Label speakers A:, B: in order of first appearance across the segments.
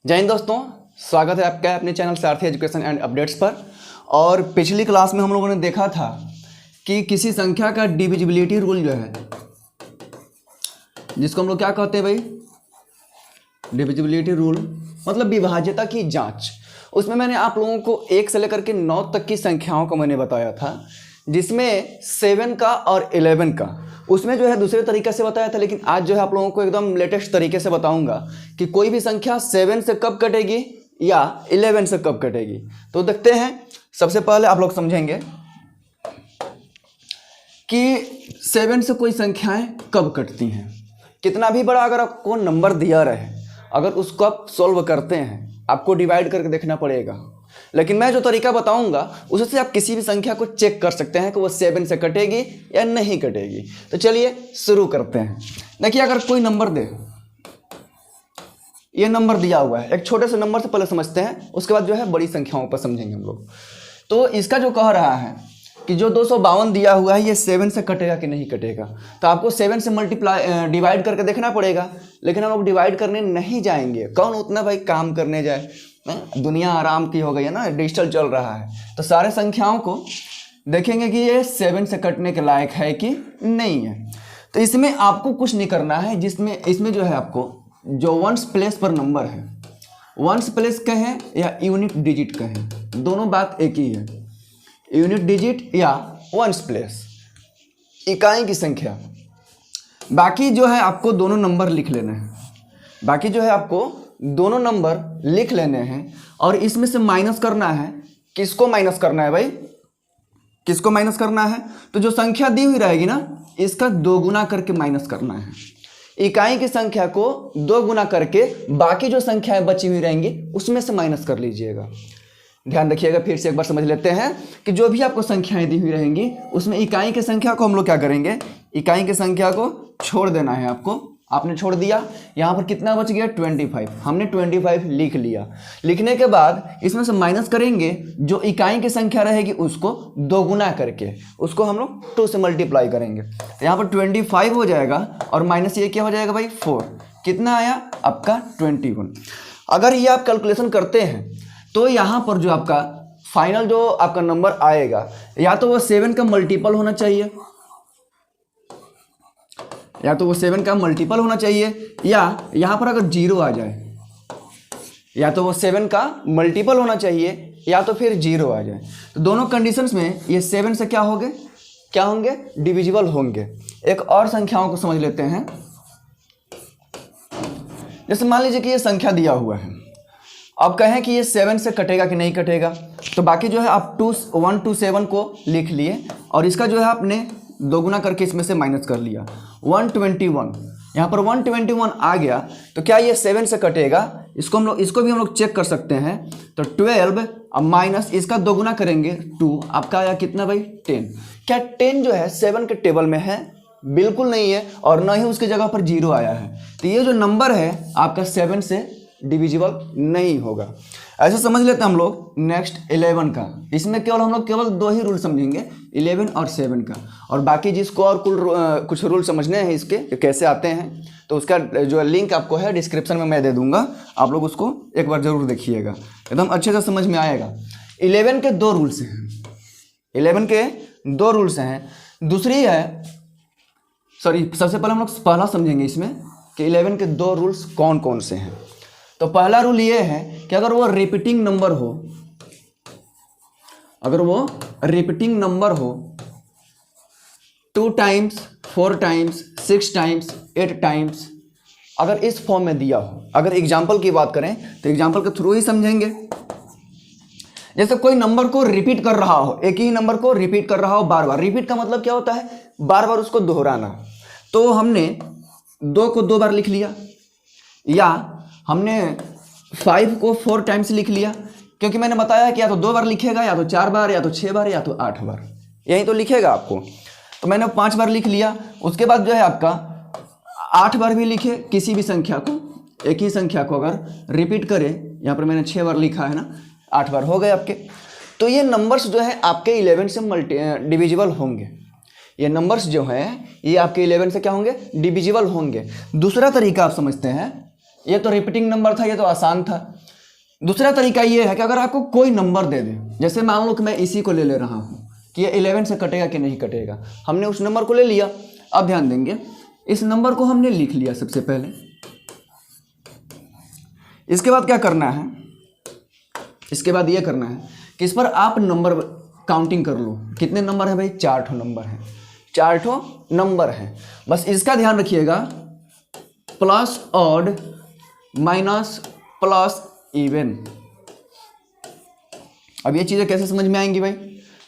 A: जय हिंद दोस्तों, स्वागत है आपका अपने channel Sarathi education and updates पर। और पिछली क्लास में हम लोगों ने देखा था कि किसी संख्या का डिविजिबिलिटी रूल जो है, जिसको हम लोग क्या कहते हैं भाई, डिविजिबिलिटी रूल मतलब विभाज्यता की जांच। उसमें मैंने आप लोगों को 1 से लेकर के 9 तक की संख्याओं को मैंने बताया था, जिसमें 7 का और 11 का उसमें जो है दूसरे तरीके से बताया था। लेकिन आज जो है आप लोगों को एकदम लेटेस्ट तरीके से बताऊंगा कि कोई भी संख्या 7 से कब कटेगी या 11 से कब कटेगी। तो देखते हैं, सबसे पहले आप लोग समझेंगे कि 7 से कोई संख्याएं कब कटती हैं। कितना भी बड़ा अगर आपको नंबर दिया रहे, अगर उसको आप सॉल्व करते हैं आपको डिवाइड करके देखना पड़ेगा। लेकिन मैं जो तरीका बताऊंगा उससे आप किसी भी संख्या को चेक कर सकते हैं कि वो 7 से कटेगी या नहीं कटेगी। तो चलिए शुरू करते हैं। देखिए, अगर कोई नंबर दे, ये नंबर दिया हुआ है, एक छोटे से नंबर से पहले समझते हैं, उसके बाद जो है बड़ी संख्याओं पर समझेंगे हम लोग। तो इसका जो कह रहा है कि जो 252 दिया हुआ है ये 7 से कटेगा कि नहीं कटेगा, तो आपको 7 से डिवाइड करके देखना पड़ेगा। लेकिन हम लोग डिवाइड करने नहीं जाएंगे, कौन उतना भाई काम करने जाए, दुनिया आराम की हो गई है ना, डिजिटल चल रहा है। तो सारे संख्याओं को देखेंगे कि ये 7 से कटने के लायक है कि नहीं है। तो इसमें आपको कुछ नहीं करना है, इसमें जो है आपको जो वंस प्लेस पर नंबर है, वंस प्लेस कहें या यूनिट डिजिट कहें, दोनों बात एक ही है। यूनिट डिजिट या वंस प्लेस, इकाई की संख्या। बाकी जो है आपको दोनों नंबर लिख लेने हैं, बाकी जो है आपको दोनों नंबर लिख लेने हैं और इसमें से माइनस करना है। किसको माइनस करना है भाई, किसको माइनस करना है? तो जो संख्या दी हुई रहेगी ना, इसका 2 गुना करके माइनस करना है। इकाई की संख्या को 2 गुना करके बाकी जो संख्याएं बची हुई रहेंगी उसमें से माइनस कर लीजिएगा। ध्यान रखिएगा, फिर से एक बार समझ लेते हैं कि जो भी आपको संख्याएं दी हुई रहेंगी उसमें इकाई की संख्या को हम लोग क्या करेंगे, इकाई की संख्या को छोड़ देना है आपको। आपने छोड़ दिया, यहाँ पर कितना बच गया 25, हमने 25 लिख लिया। लिखने के बाद इसमें से माइनस करेंगे, जो इकाई की संख्या रहेगी उसको 2 गुना करके उसको हम लोग 2 से मल्टीप्लाई करेंगे। तो यहाँ पर 25 हो जाएगा और माइनस ये क्या हो जाएगा भाई 4, कितना आया आपका 21। अगर ये आप कैलकुलेशन करते हैं तो यहाँ पर जो आपका फाइनल जो आपका नंबर आएगा, या तो वो 7 का मल्टीपल होना चाहिए, या तो वो 7 का मल्टीपल होना चाहिए, या यहाँ पर अगर 0 आ जाए, या तो वो 7 का मल्टीपल होना चाहिए या तो फिर 0 आ जाए। तो दोनों कंडीशंस में ये 7 से क्या होंगे डिविजिबल होंगे। एक और संख्याओं को समझ लेते हैं। जैसे मान लीजिए कि ये संख्या दिया हुआ है, अब कहें कि ये 7 से कटेगा कि नहीं कटेगा, तो बाकी जो है आप 1 to 7 को लिख लिए और इसका जो है आपने 2 गुना करके इसमें से माइनस कर लिया 121। यहाँ पर 121 आ गया, तो क्या ये 7 से कटेगा? इसको भी हम लोग चेक कर सकते हैं। तो 12 अब माइनस इसका 2 गुना करेंगे 2, आपका आया कितना भाई 10। क्या 10 जो है 7 के टेबल में है? बिल्कुल नहीं है, और न ही उसकी जगह पर 0 आया है। तो ये जो नंबर है आपका 7 से डिविजिबल नहीं होगा। ऐसे समझ लेते हैं हम लोग। नेक्स्ट 11 का, इसमें हम लोग केवल 2 ही रूल समझेंगे, 11 और 7 का। और बाकी जिसको और कुछ रूल समझने हैं इसके कैसे आते हैं, तो उसका जो लिंक आपको है डिस्क्रिप्शन में मैं दे दूंगा, आप लोग उसको एक बार जरूर देखिएगा, एकदम अच्छे से समझ में आएगा। 11 के 2 रूल्स हैं, 11 के 2 रूल्स हैं। दूसरी है, सबसे पहले हम लोग पहला समझेंगे इसमें कि 11 के 2 रूल्स कौन कौन से हैं। तो पहला रूल ये है कि अगर वो रिपीटिंग नंबर हो, अगर वो रिपीटिंग नंबर हो 2 टाइम्स 4 टाइम्स 6 टाइम्स 8 टाइम्स, अगर इस फॉर्म में दिया हो, अगर एग्जाम्पल की बात करें तो एग्जाम्पल के थ्रू ही समझेंगे। जैसे कोई नंबर को रिपीट कर रहा हो, एक ही नंबर को रिपीट कर रहा हो बार बार। रिपीट का मतलब क्या होता है? बार बार उसको दोहराना। तो हमने 2 को 2 बार लिख लिया, या हमने 5 को 4 टाइम्स लिख लिया, क्योंकि मैंने बताया कि या तो 2 बार लिखेगा, या तो 4 बार, या तो 6 बार, या तो 8 बार, यही तो लिखेगा आपको। तो मैंने 5 बार लिख लिया। उसके बाद जो है आपका 8 बार भी लिखे किसी भी संख्या को, एक ही संख्या को अगर रिपीट करें, यहाँ पर मैंने 6 बार लिखा है ना, 8 बार हो गए आपके। तो ये नंबर्स जो है आपके 11 से डिविजिबल होंगे। ये नंबर्स जो हैं ये आपके 11 से क्या होंगे? डिविजिबल होंगे। दूसरा तरीका आप समझते हैं, ये तो रिपीटिंग नंबर था, ये तो आसान था। दूसरा तरीका ये है कि अगर आपको कोई नंबर दे दे, जैसे मान लो कि मैं इसी को ले रहा हूँ कि ये 11 से कटेगा कि नहीं कटेगा, हमने उस नंबर को ले लिया। अब ध्यान देंगे, इस नंबर को हमने लिख लिया सबसे पहले। इसके बाद क्या करना है, इसके बाद ये करना है कि इस पर आप नंबर काउंटिंग कर लो। कितने नंबर है भाई? 4 ठो नंबर है, 4 ठो नंबर है। बस इसका ध्यान रखिएगा, plus odd minus plus even. अब ये चीज़ें कैसे समझ में आएंगी भाई?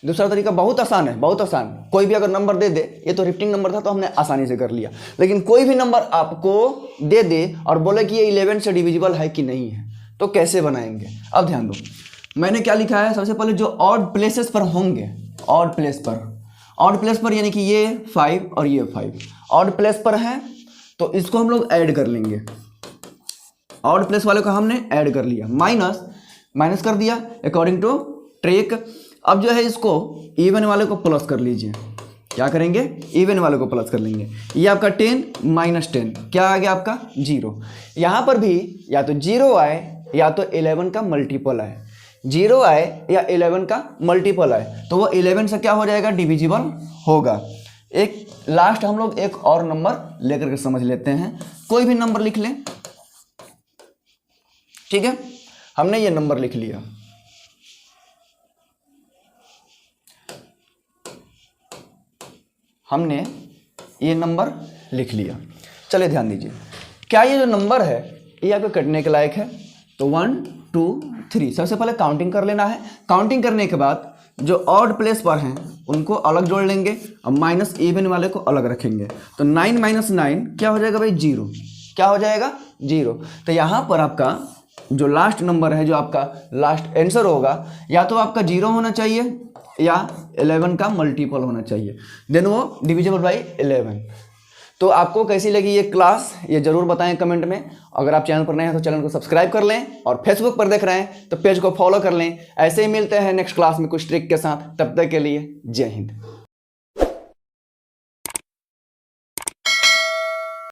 A: दूसरा तरीका बहुत आसान है, बहुत आसान। कोई भी अगर नंबर दे दे, ये तो रिपीटिंग नंबर था तो हमने आसानी से कर लिया, लेकिन कोई भी नंबर आपको दे दे और बोले कि ये 11 से डिविजिबल है कि नहीं है, तो कैसे बनाएंगे? अब ध्यान दो, मैंने क्या लिखा है, सबसे पहले जो ऑड प्लेसेस पर होंगे, ऑड प्लेस पर यानी कि ये 5 और ये 5 ऑड प्लेस पर हैं, तो इसको हम लोग ऐड कर लेंगे। ऑड प्लेस वाले को हमने ऐड कर लिया, माइनस कर दिया अकॉर्डिंग टू ट्रिक। अब जो है इसको इवन वाले को प्लस कर लीजिए। क्या करेंगे? इवन वाले को प्लस कर लेंगे। ये आपका 10 माइनस 10 क्या आ गया आपका? 0। यहाँ पर भी या तो 0 आए या तो 11 का मल्टीपल आए, 0 आए या 11 का मल्टीपल आए, तो वो 11 से क्या हो जाएगा? डिविजिबल होगा। एक लास्ट हम लोग एक और नंबर लेकर के समझ लेते हैं। कोई भी नंबर लिख लें, ठीक है? हमने ये नंबर लिख लिया, हमने ये नंबर लिख लिया। चलिए ध्यान दीजिए, क्या ये जो नंबर है ये आपके कटने के लायक है? तो 1 2 3 सबसे पहले काउंटिंग कर लेना है। काउंटिंग करने के बाद जो ऑड प्लेस पर हैं उनको अलग जोड़ लेंगे और माइनस इवन वाले को अलग रखेंगे। तो 9 माइनस 9 क्या हो जाएगा भाई? 0। क्या हो जाएगा? 0। तो यहाँ पर आपका जो लास्ट नंबर है, जो आपका लास्ट आंसर होगा, या तो आपका 0 होना चाहिए या 11 का मल्टीपल होना चाहिए, देन वो डिविजिबल बाई 11। तो आपको कैसी लगी ये क्लास, ये जरूर बताएं कमेंट में। अगर आप चैनल पर नए हैं तो चैनल को सब्सक्राइब कर लें, और फेसबुक पर देख रहे हैं तो पेज को फॉलो कर लें। ऐसे ही मिलते हैं नेक्स्ट क्लास में कुछ ट्रिक के साथ। तब तक के लिए जय हिंद।